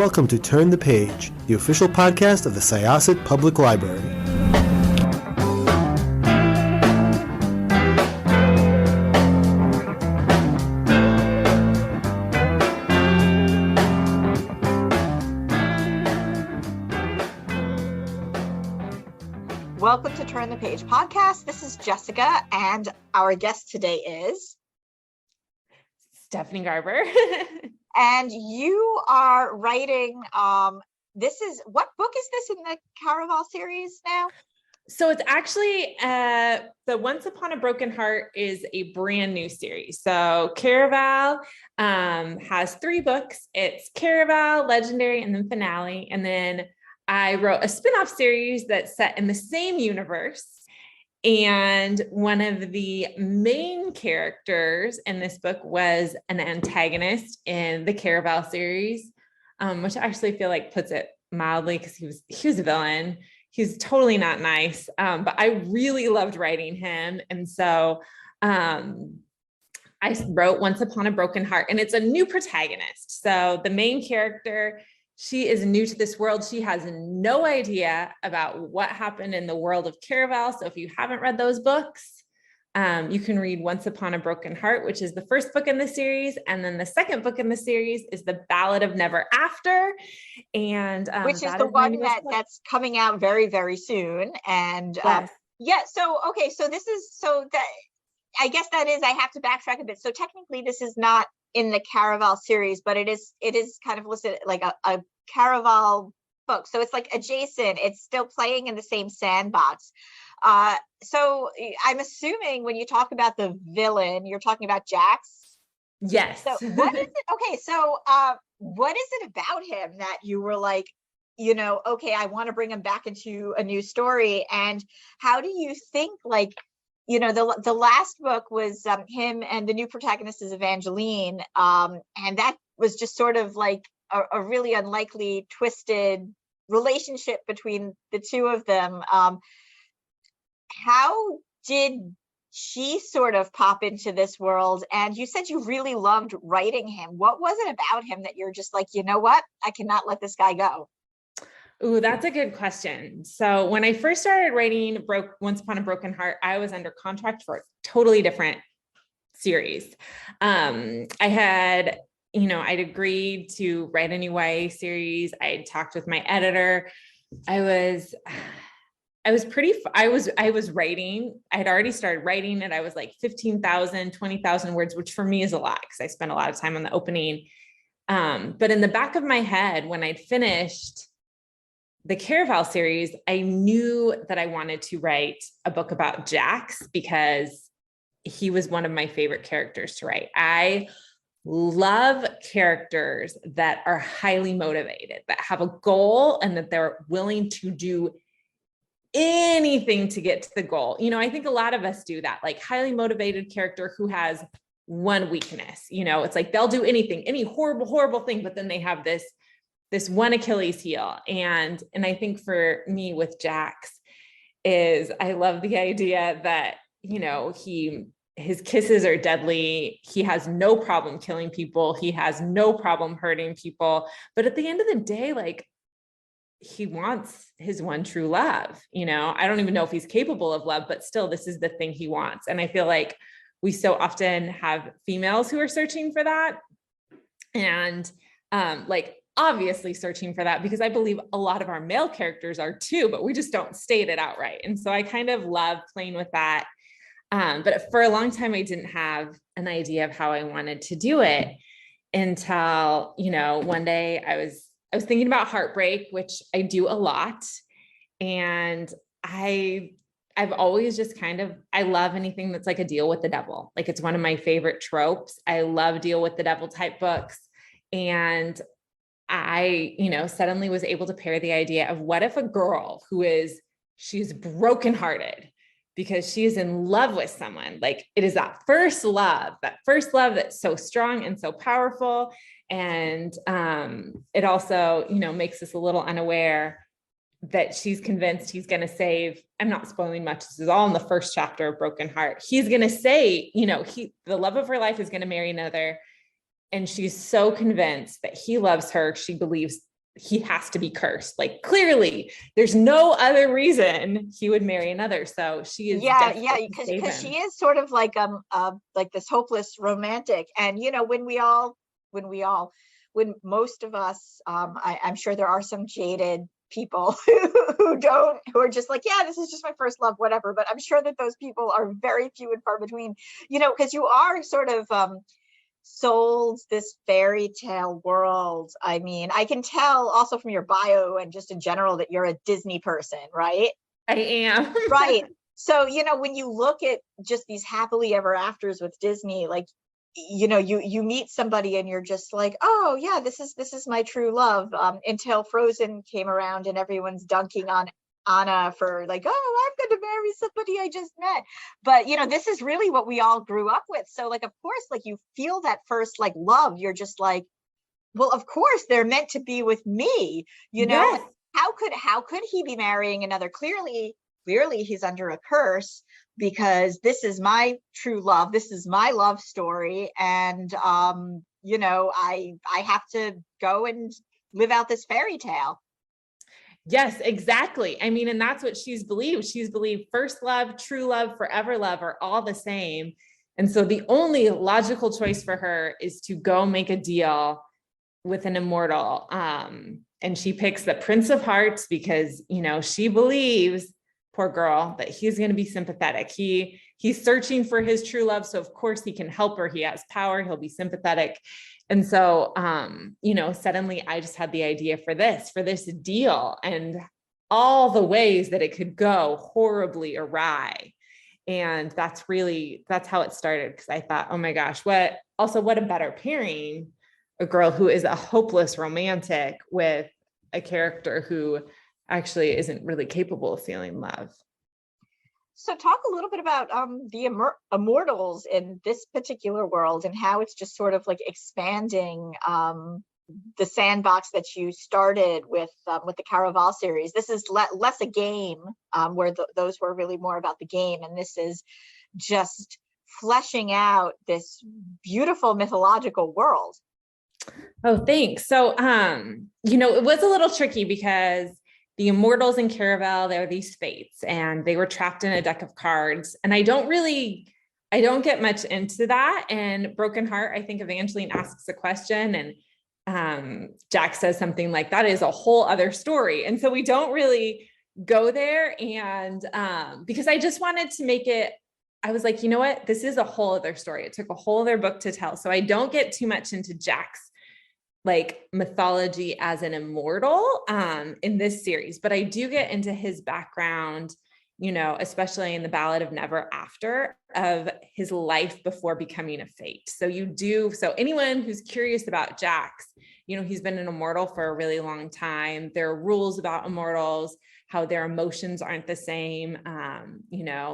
welcome to Turn the Page, the official podcast of the Syosset Public Library. Welcome to Turn the Page podcast. This is Jessica, and our guest today is Stephanie Garber. And you are writing, what book is this in the Caraval series now? So it's actually, the Once Upon a Broken Heart is a brand new series. So Caraval has 3 books. It's Caraval, Legendary, and then Finale. And then I wrote a spin-off series that's set in the same universe. And one of the main characters in this book was an antagonist in the Caraval series, which I actually feel like puts it mildly because he was a villain. He's totally not nice, but I really loved writing him. And so I wrote Once Upon a Broken Heart, and it's a new protagonist. So the main character, she is new to this world. She has no idea about what happened in the world of Caraval. So if you haven't read those books, you can read Once Upon a Broken Heart, which is the first book in the series. And then the second book in the series is the Ballad of Never After. And which is the one that's coming out very, very soon. And yes. I guess that is, I have to backtrack a bit. So technically this is not in the Caraval series, but it is kind of listed like a Caraval book. So it's like adjacent. It's still playing in the same sandbox. So I'm assuming when you talk about the villain, you're talking about Jacks. Yes. So what is it? Okay. So what is it about him that you were like, okay, I want to bring him back into a new story? And how do you think, like, the last book was him, and the new protagonist is Evangeline, and that was just sort of like a really unlikely, twisted relationship between the two of them. How did she sort of pop into this world? And you said you really loved writing him. What was it about him that you're just like, you know what, I cannot let this guy go? Ooh, that's a good question. So when I first started writing Once Upon a Broken Heart, I was under contract for a totally different series. I'd agreed to write a new YA series. I had talked with my editor. I was writing. I had already started writing it. I was like 15,000, 20,000 words, which for me is a lot because I spent a lot of time on the opening. But in the back of my head, when I'd finished the Caraval series, I knew that I wanted to write a book about Jacks because he was one of my favorite characters to write. I love characters that are highly motivated, that have a goal, and that they're willing to do anything to get to the goal. I think a lot of us do that, like highly motivated character who has one weakness. It's like they'll do anything, any horrible, horrible thing, but then they have this one Achilles heel. And I think for me with Jacks is I love the idea that, his kisses are deadly. He has no problem killing people. He has no problem hurting people. But at the end of the day, like, he wants his one true love. I don't even know if he's capable of love, but still, this is the thing he wants. And I feel like we so often have females who are searching for that. And obviously searching for that, because I believe a lot of our male characters are too, but we just don't state it outright. And so I kind of love playing with that. But for a long time, I didn't have an idea of how I wanted to do it until, one day I was thinking about heartbreak, which I do a lot. And I've always just I love anything that's like a deal with the devil. Like, it's one of my favorite tropes. I love deal with the devil type books. And I, suddenly was able to pair the idea of what if a girl she's brokenhearted because she is in love with someone. Like, it is that first love that's so strong and so powerful. And it also, makes us a little unaware that she's convinced he's going to save. I'm not spoiling much. This is all in the first chapter of Broken Heart. He's going to say, the love of her life is going to marry another. And she's so convinced that he loves her. She believes he has to be cursed. Like clearly there's no other reason he would marry another. So she is Yeah, desperate to save because him. she is sort of like this hopeless romantic. And when most of us, I'm sure there are some jaded people who are just like, yeah, this is just my first love, whatever. But I'm sure that those people are very few and far between, because you are sort of sold this fairy tale world. I mean, I can tell also from your bio and just in general that you're a Disney person, right? I am. Right. So, when you look at just these happily ever afters with Disney, like, you meet somebody and you're just like, oh yeah, this is my true love, until Frozen came around and everyone's dunking on Anna for like, oh, I'm going to marry somebody I just met. But, this is really what we all grew up with. So like, of course, like you feel that first like love, you're just like, well, of course they're meant to be with me, Yes. how could he be marrying another? Clearly he's under a curse, because this is my true love. This is my love story. And, I have to go and live out this fairy tale. Yes, exactly. I mean, and that's what she's believed. She's believed first love, true love, forever love are all the same. And so the only logical choice for her is to go make a deal with an immortal. And she picks the Prince of Hearts because, she believes, poor girl, that he's going to be sympathetic. He's searching for his true love. So of course he can help her. He has power. He'll be sympathetic. And so, suddenly I just had the idea for this deal and all the ways that it could go horribly awry. And that's how it started. Cause I thought, oh my gosh, what a better pairing, a girl who is a hopeless romantic with a character who actually isn't really capable of feeling love. So talk a little bit about the immortals in this particular world and how it's just sort of like expanding the sandbox that you started with the Caraval series. This is less a game, where those were really more about the game, and this is just fleshing out this beautiful mythological world. Oh, thanks. So, it was a little tricky because the immortals in Caraval, they're these fates and they were trapped in a deck of cards. And I don't get much into that. And Broken Heart, I think Evangeline asks a question and Jack says something like, that is a whole other story. And so we don't really go there. And because I just wanted to make it, I was like, you know what, this is a whole other story. It took a whole other book to tell. So I don't get too much into Jack's like mythology as an immortal in this series, but I do get into his background, especially in the Ballad of Never After, of his life before becoming a fate. So anyone who's curious about Jax, he's been an immortal for a really long time. There are rules about immortals, how their emotions aren't the same.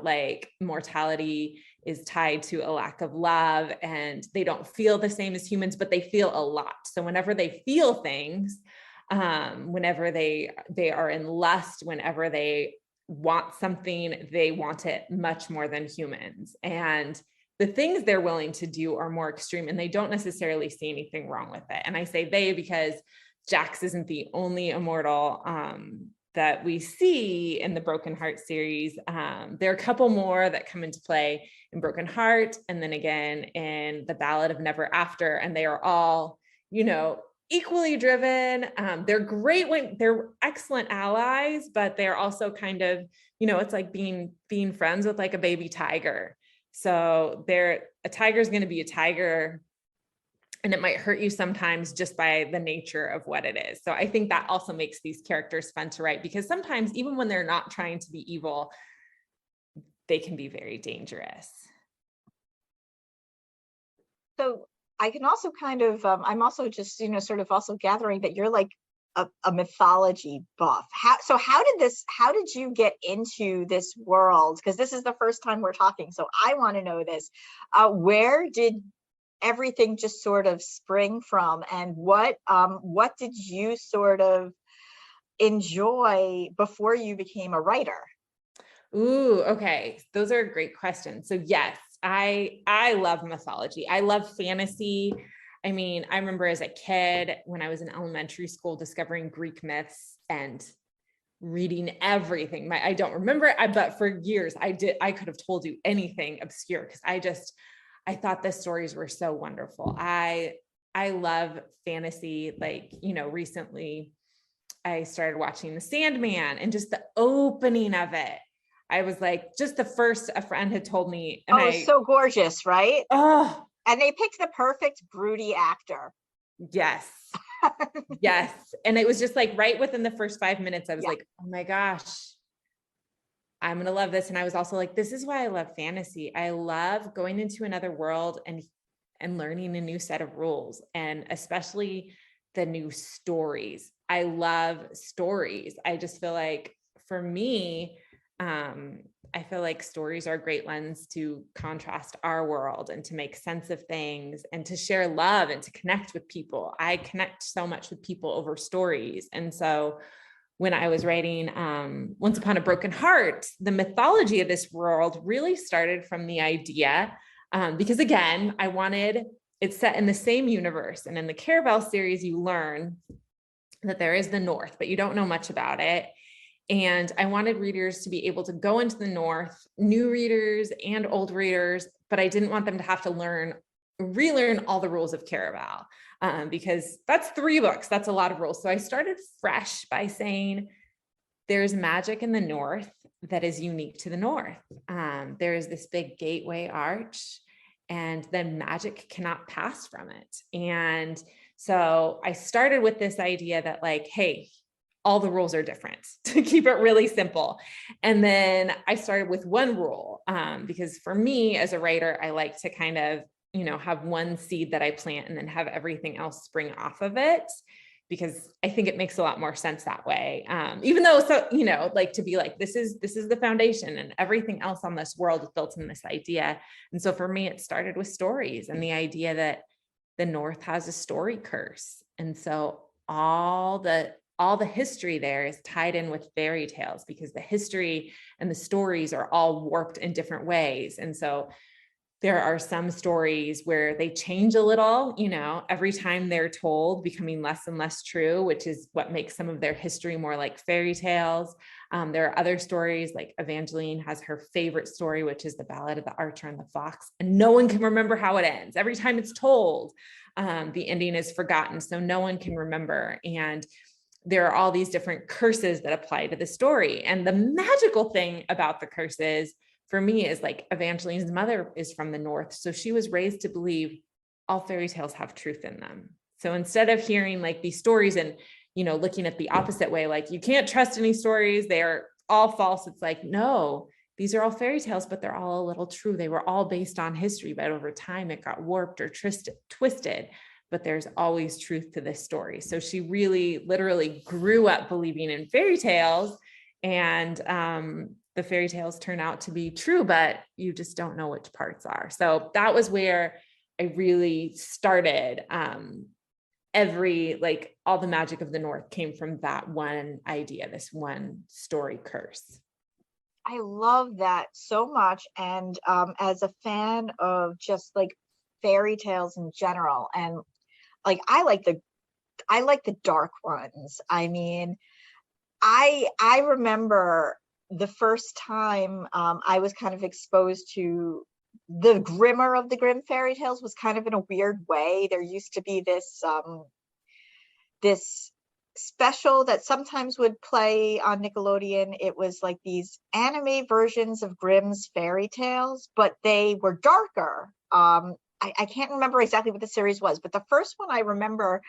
Like mortality is tied to a lack of love and they don't feel the same as humans, but they feel a lot. So whenever they feel things, whenever they are in lust, whenever they want something, they want it much more than humans. And the things they're willing to do are more extreme and they don't necessarily see anything wrong with it. And I say they because Jax isn't the only immortal that we see in the Broken Heart series. There are a couple more that come into play in Broken Heart and then again in the Ballad of Never After. And they are all, equally driven. They're great when they're excellent allies, but they're also kind of, it's like being friends with like a baby tiger. So a tiger is going to be a tiger and it might hurt you sometimes just by the nature of what it is. So I think that also makes these characters fun to write because sometimes even when they're not trying to be evil, they can be very dangerous. So I can also kind of, I'm also just, sort of also gathering that you're like a mythology buff. How did you get into this world? Because this is the first time we're talking. So I want to know this. Where did everything just sort of spring from, and what did you sort of enjoy before you became a writer? Ooh, okay. Those are great questions. So yes, I love mythology. I love fantasy. I mean, I remember as a kid, when I was in elementary school, discovering Greek myths and reading everything. I don't remember it, but for years I could have told you anything obscure because I thought the stories were so wonderful. I love fantasy. Like, recently I started watching The Sandman, and just the opening of it, I was like, just the first, a friend had told me, and so gorgeous, right? Oh, and they picked the perfect broody actor. Yes. Yes. And it was just like right within the first 5 minutes, I was like, oh my gosh, I'm going to love this. And I was also like, this is why I love fantasy. I love going into another world and learning a new set of rules, and especially the new stories. I love stories. I just feel like for me, I feel like stories are a great lens to contrast our world and to make sense of things and to share love and to connect with people. I connect so much with people over stories. And so when I was writing Once Upon a Broken Heart, the mythology of this world really started from the idea, because again, I wanted it set in the same universe. And in the Caraval series, you learn that there is the North, but you don't know much about it. And I wanted readers to be able to go into the North, new readers and old readers, but I didn't want them to have to relearn all the rules of Caraval, because that's 3 books. That's a lot of rules. So I started fresh by saying there's magic in the North that is unique to the North. There is this big gateway arch, and then magic cannot pass from it. And so I started with this idea that like, hey, all the rules are different, to keep it really simple. And then I started with one rule, because for me as a writer, I like to kind of, have one seed that I plant and then have everything else spring off of it, because I think it makes a lot more sense that way. Even though, like to be like, this is the foundation and everything else on this world is built in this idea. And so for me, it started with stories and the idea that the North has a story curse. And so all the history there is tied in with fairy tales, because the history and the stories are all warped in different ways. And so there are some stories where they change a little, every time they're told, becoming less and less true, which is what makes some of their history more like fairy tales. There are other stories, like Evangeline has her favorite story, which is the Ballad of the Archer and the Fox, and no one can remember how it ends. Every time it's told, the ending is forgotten, so no one can remember. And there are all these different curses that apply to the story. And the magical thing about the curses for me is like Evangeline's mother is from the North. So she was raised to believe all fairy tales have truth in them. So instead of hearing like these stories and, looking at the opposite way, like you can't trust any stories, they are all false. It's like, no, these are all fairy tales, but they're all a little true. They were all based on history, but over time it got warped or twisted. But there's always truth to this story. So she really literally grew up believing in fairy tales, and the fairy tales turn out to be true, but you just don't know which parts are. So that was where I really started. All the magic of the North came from that one idea, this one story curse. I love that so much. And as a fan of just like fairy tales in general, and like I like the dark ones. I mean, I remember the first time I was kind of exposed to the grimmer of the Grimm fairy tales was kind of in a weird way. There used to be this special that sometimes would play on Nickelodeon. It was like these anime versions of Grimm's fairy tales, but they were darker. I can't remember exactly what the series was, but the first one I remember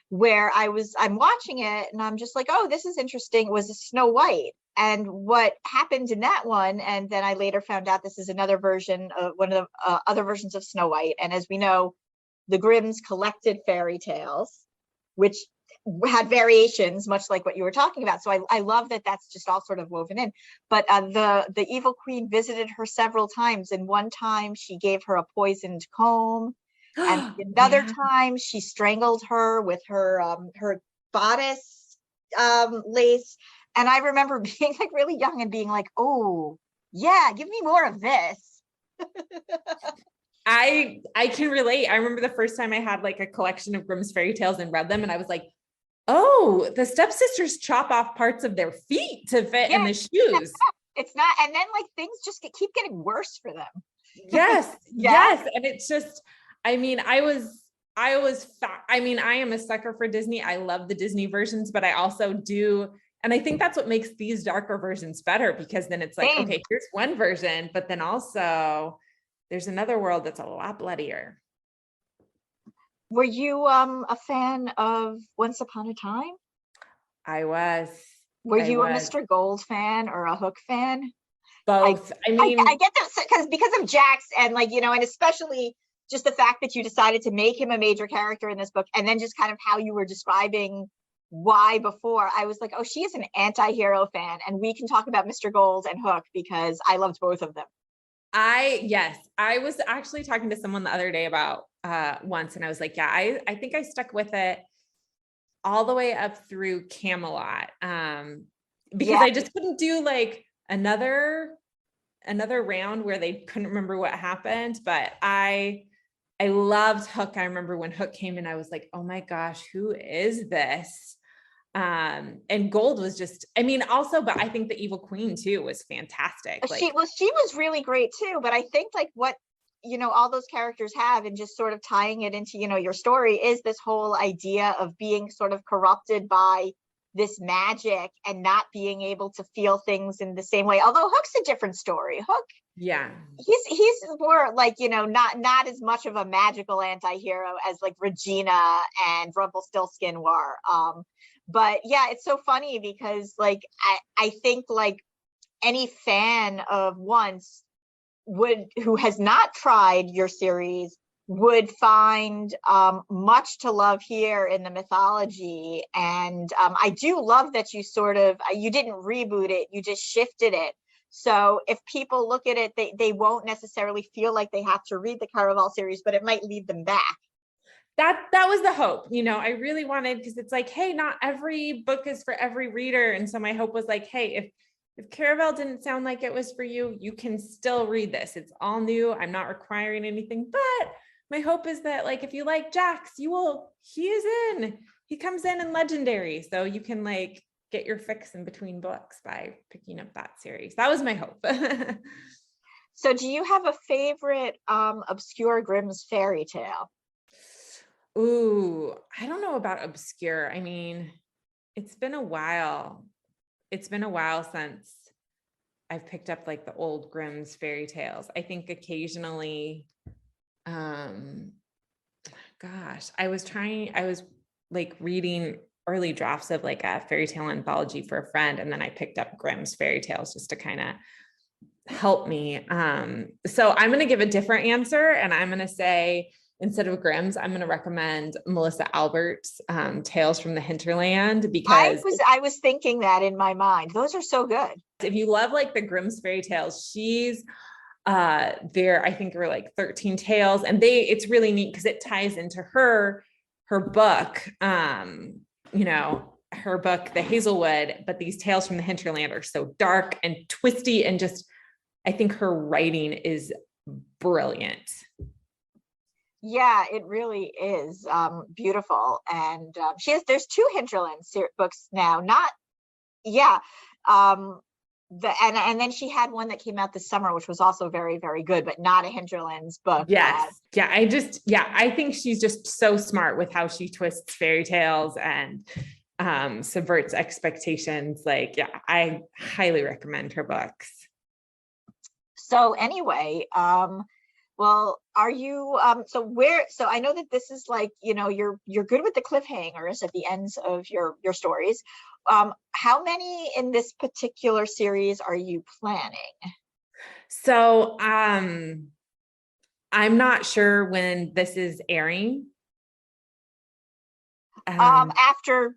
where I'm watching it and I'm just like, oh, this is interesting, was a Snow White. And what happened in that one, and then I later found out this is another version of one of the other versions of Snow White. And as we know, the Grimms collected fairy tales, which had variations, much like what you were talking about. So I love that that's just all sort of woven in. But the evil queen visited her several times, and one time she gave her a poisoned comb, and another time she strangled her with her bodice lace. And I remember being like really young and being like, oh yeah, give me more of this. I can relate. I remember the first time I had like a collection of Grimm's fairy tales and read them, and I was like, oh, the stepsisters chop off parts of their feet to fit in the shoes. It's not, and then like things just keep getting worse for them. Yes, Yeah. yes. And it's just, I mean, I am a sucker for Disney. I love the Disney versions, but I also do. And I think that's what makes these darker versions better, because then it's like, Same. okay, here's one version, but then also there's another world that's a lot bloodier. Were you a fan of Once Upon a Time? I was. Were you a Mr. Gold fan or a Hook fan? Both. I mean, I get that because of Jacks, and like, you know, and especially just the fact that you decided to make him a major character in this book, and then just kind of how you were describing why before, I was like, oh, she is an anti-hero fan, and we can talk about Mr. Gold and Hook because I loved both of them. I was actually talking to someone the other day about once, and I was like, yeah, I think I stuck with it all the way up through Camelot, because I just couldn't do like another round where they couldn't remember what happened. But I loved Hook. I remember when Hook came in, I was like, oh my gosh, who is this? And Gold was just, I mean, also, but I think the Evil Queen too was fantastic. She was really great too. But I think like what, you know, all those characters have, and just sort of tying it into, you know, your story, is this whole idea of being sort of corrupted by this magic and not being able to feel things in the same way. Although Hook's a different story. Hook, yeah, he's more like, you know, not as much of a magical anti-hero as like Regina and Rumpelstiltskin were. But yeah, it's so funny because like I think like any fan of Once who has not tried your series would find much to love here in the mythology. And I do love that you you didn't reboot it, you just shifted it. So if people look at it, they won't necessarily feel like they have to read the Caraval series, but it might lead them back. That was the hope, you know. I really wanted, because it's like, hey, not every book is for every reader. And so my hope was like, hey, if Caraval didn't sound like it was for you, you can still read this. It's all new. I'm not requiring anything, but my hope is that like, if you like Jacks, he comes in Legendary. So you can like get your fix in between books by picking up that series. That was my hope. So do you have a favorite obscure Grimm's fairy tale? Ooh, I don't know about obscure. I mean, it's been a while. It's been a while since I've picked up like the old Grimm's fairy tales. I think occasionally, gosh, I was like reading early drafts of like a fairy tale anthology for a friend, and then I picked up Grimm's fairy tales just to kind of help me. So I'm going to give a different answer, and I'm going to say, instead of Grimm's, I'm going to recommend Melissa Albert's Tales from the Hinterland, because I was thinking that in my mind. Those are so good. if you love like the Grimm's fairy tales, she's there, I think are like 13 tales, and it's really neat because it ties into her book, you know, her book, The Hazelwood, but these Tales from the Hinterland are so dark and twisty, and just, I think her writing is brilliant. Yeah, it really is beautiful. And there's 2 Hinterland books now, and then she had one that came out this summer, which was also very, very good, but not a Hinterlands book. Yes. I think she's just so smart with how she twists fairy tales and subverts expectations. Like, yeah, I highly recommend her books. So anyway, well, are you so I know that this is like, you know, you're good with the cliffhangers at the ends of your stories. How many in this particular series are you planning? So I'm not sure when this is airing. After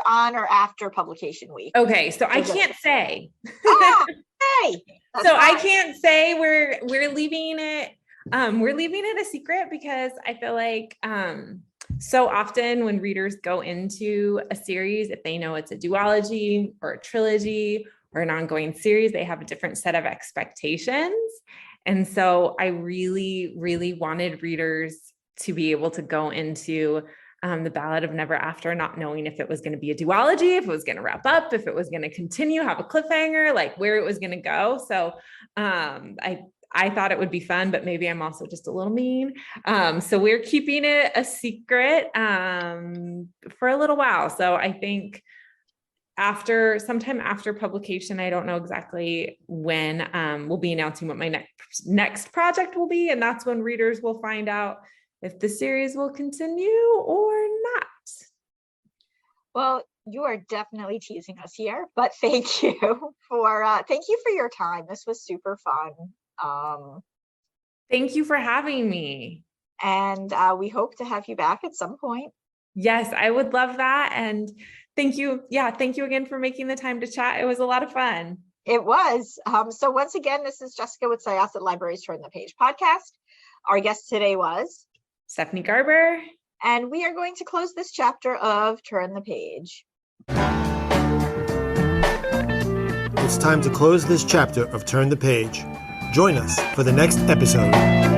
on or after publication week. Okay, so I can't say. Hey, so fine. I can't say we're leaving it. We're leaving it a secret because I feel like so often when readers go into a series, if they know it's a duology or a trilogy or an ongoing series, they have a different set of expectations. And so I really, really wanted readers to be able to go into the Ballad of Never After, not knowing if it was going to be a duology, if it was going to wrap up, if it was going to continue, have a cliffhanger, like where it was going to go. So I thought it would be fun, but maybe I'm also just a little mean. So we're keeping it a secret for a little while. So I think sometime after publication, I don't know exactly when, we'll be announcing what my next project will be. And that's when readers will find out if the series will continue or not. Well, you are definitely teasing us here, but thank you for your time. This was super fun. Thank you for having me. And we hope to have you back at some point. Yes, I would love that. And thank you. Yeah, thank you again for making the time to chat. It was a lot of fun. It was. So once again, this is Jessica with Syosset Libraries Turn the Page podcast. Our guest today was Stephanie Garber. And we are going to close this chapter of Turn the Page. It's time to close this chapter of Turn the Page. Join us for the next episode.